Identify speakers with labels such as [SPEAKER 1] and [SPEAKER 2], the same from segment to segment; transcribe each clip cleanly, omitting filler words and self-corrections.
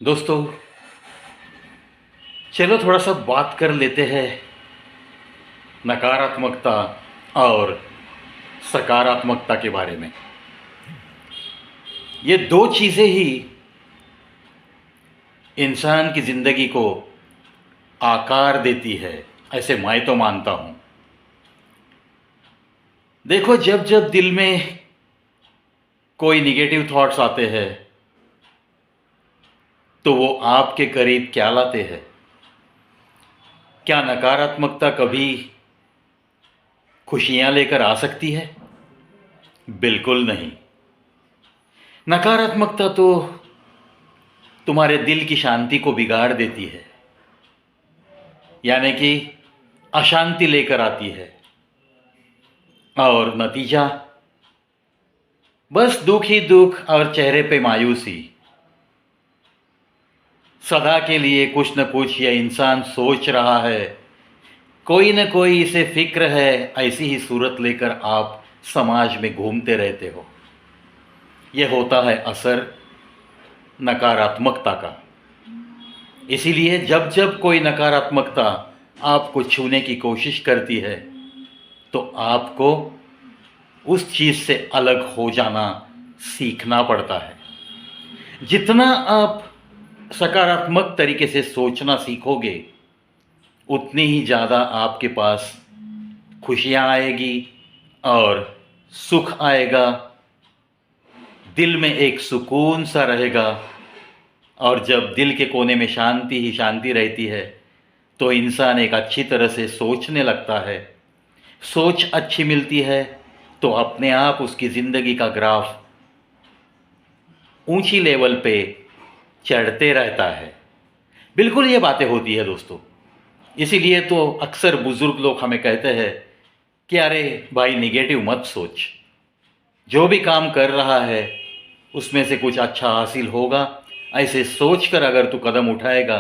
[SPEAKER 1] दोस्तों, चलो थोड़ा सा बात कर लेते हैं नकारात्मकता और सकारात्मकता के बारे में। ये दो चीज़ें ही इंसान की ज़िंदगी को आकार देती है, ऐसे मैं तो मानता हूँ। देखो, जब जब दिल में कोई निगेटिव थॉट्स आते हैं तो वो आपके करीब क्या लाते हैं? क्या नकारात्मकता कभी खुशियाँ लेकर आ सकती है? बिल्कुल नहीं। नकारात्मकता तो तुम्हारे दिल की शांति को बिगाड़ देती है, यानी कि अशांति लेकर आती है, और नतीजा बस दुख ही दुख और चेहरे पे मायूसी। सदा के लिए कुछ न कुछ यह इंसान सोच रहा है, कोई न कोई इसे फिक्र है, ऐसी ही सूरत लेकर आप समाज में घूमते रहते हो। यह होता है असर नकारात्मकता का। इसीलिए जब जब कोई नकारात्मकता आपको छूने की कोशिश करती है तो आपको उस चीज़ से अलग हो जाना सीखना पड़ता है। जितना आप सकारात्मक तरीके से सोचना सीखोगे, उतनी ही ज़्यादा आपके पास खुशियाँ आएगी और सुख आएगा, दिल में एक सुकून सा रहेगा। और जब दिल के कोने में शांति ही शांति रहती है तो इंसान एक अच्छी तरह से सोचने लगता है। सोच अच्छी मिलती है तो अपने आप उसकी ज़िंदगी का ग्राफ ऊंची लेवल पे चढ़ते रहता है। बिल्कुल ये बातें होती है दोस्तों। इसीलिए तो अक्सर बुज़ुर्ग लोग हमें कहते हैं कि अरे भाई, निगेटिव मत सोच, जो भी काम कर रहा है उसमें से कुछ अच्छा हासिल होगा। ऐसे सोच कर अगर तू कदम उठाएगा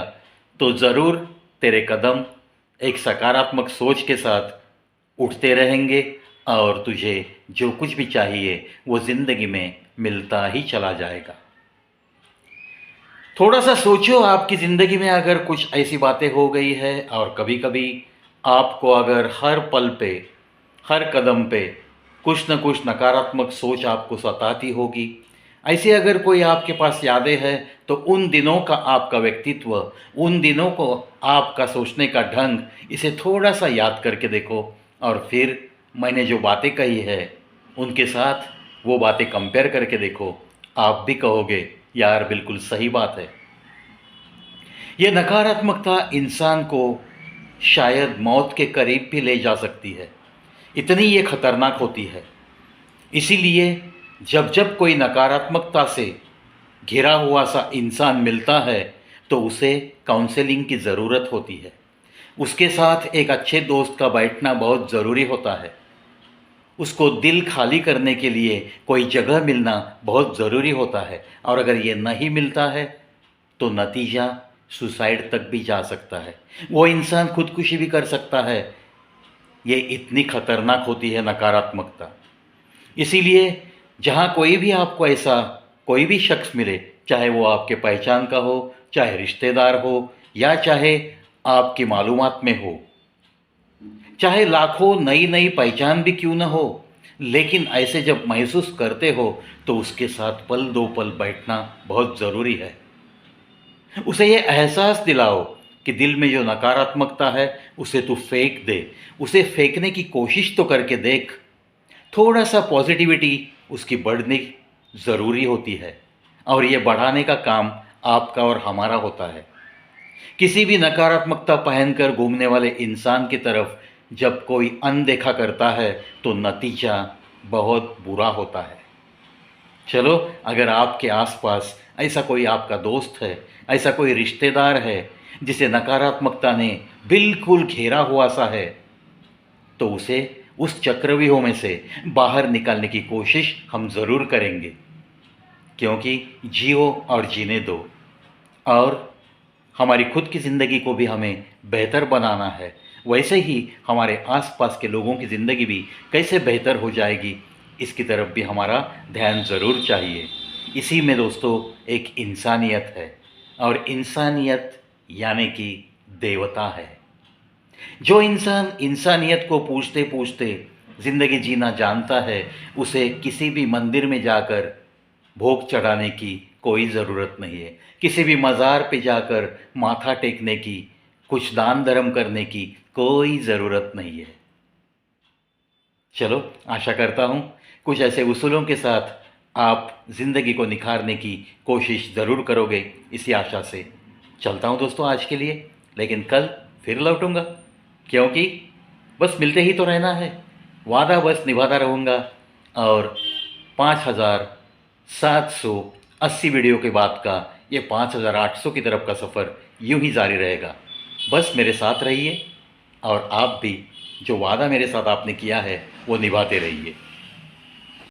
[SPEAKER 1] तो ज़रूर तेरे कदम एक सकारात्मक सोच के साथ उठते रहेंगे और तुझे जो कुछ भी चाहिए वो ज़िंदगी में मिलता ही चला जाएगा। थोड़ा सा सोचो, आपकी ज़िंदगी में अगर कुछ ऐसी बातें हो गई है और कभी कभी आपको अगर हर पल पे, हर कदम पे कुछ न कुछ नकारात्मक सोच आपको सताती होगी, ऐसे अगर कोई आपके पास यादें हैं तो उन दिनों का आपका व्यक्तित्व, उन दिनों को आपका सोचने का ढंग, इसे थोड़ा सा याद करके देखो और फिर मैंने जो बातें कही है उनके साथ वो बातें कंपेयर करके देखो। आप भी कहोगे यार बिल्कुल सही बात है। ये नकारात्मकता इंसान को शायद मौत के करीब भी ले जा सकती है, इतनी ये खतरनाक होती है। इसीलिए जब जब कोई नकारात्मकता से घिरा हुआ सा इंसान मिलता है तो उसे काउंसलिंग की ज़रूरत होती है। उसके साथ एक अच्छे दोस्त का बैठना बहुत ज़रूरी होता है। उसको दिल खाली करने के लिए कोई जगह मिलना बहुत ज़रूरी होता है, और अगर ये नहीं मिलता है तो नतीजा सुसाइड तक भी जा सकता है। वो इंसान खुदकुशी भी कर सकता है। ये इतनी खतरनाक होती है नकारात्मकता। इसीलिए जहाँ कोई भी आपको ऐसा कोई भी शख्स मिले, चाहे वो आपके पहचान का हो, चाहे रिश्तेदार हो, या चाहे आपकी मालूमात में हो, चाहे लाखों नई नई पहचान भी क्यों न हो, लेकिन ऐसे जब महसूस करते हो तो उसके साथ पल दो पल बैठना बहुत ज़रूरी है। उसे ये एहसास दिलाओ कि दिल में जो नकारात्मकता है उसे तू फेंक दे, उसे फेंकने की कोशिश तो करके देख। थोड़ा सा पॉजिटिविटी उसकी बढ़नी ज़रूरी होती है, और ये बढ़ाने का काम आपका और हमारा होता है। किसी भी नकारात्मकता पहनकर घूमने वाले इंसान की तरफ जब कोई अनदेखा करता है तो नतीजा बहुत बुरा होता है। चलो, अगर आपके आसपास ऐसा कोई आपका दोस्त है, ऐसा कोई रिश्तेदार है जिसे नकारात्मकता ने बिल्कुल घेरा हुआ सा है, तो उसे उस चक्रव्यूह में से बाहर निकालने की कोशिश हम ज़रूर करेंगे। क्योंकि जियो और जीने दो, और हमारी खुद की ज़िंदगी को भी हमें बेहतर बनाना है। वैसे ही हमारे आसपास के लोगों की ज़िंदगी भी कैसे बेहतर हो जाएगी, इसकी तरफ भी हमारा ध्यान ज़रूर चाहिए। इसी में दोस्तों एक इंसानियत है। और इंसानियत यानी कि देवता है। जो इंसान इंसानियत को पूछते पूछते ज़िंदगी जीना जानता है, उसे किसी भी मंदिर में जाकर भोग चढ़ाने की कोई ज़रूरत नहीं है, किसी भी मज़ार पे जाकर माथा टेकने की, कुछ दान धर्म करने की कोई ज़रूरत नहीं है। चलो, आशा करता हूँ कुछ ऐसे उसूलों के साथ आप ज़िंदगी को निखारने की कोशिश ज़रूर करोगे, इसी आशा से चलता हूँ दोस्तों आज के लिए। लेकिन कल फिर लौटूंगा, क्योंकि बस मिलते ही तो रहना है। वादा बस निभाता रहूँगा और 5780 वीडियो के बाद का ये 5800 की तरफ का सफ़र यूं ही जारी रहेगा। बस मेरे साथ रहिए और आप भी जो वादा मेरे साथ आपने किया है वो निभाते रहिए।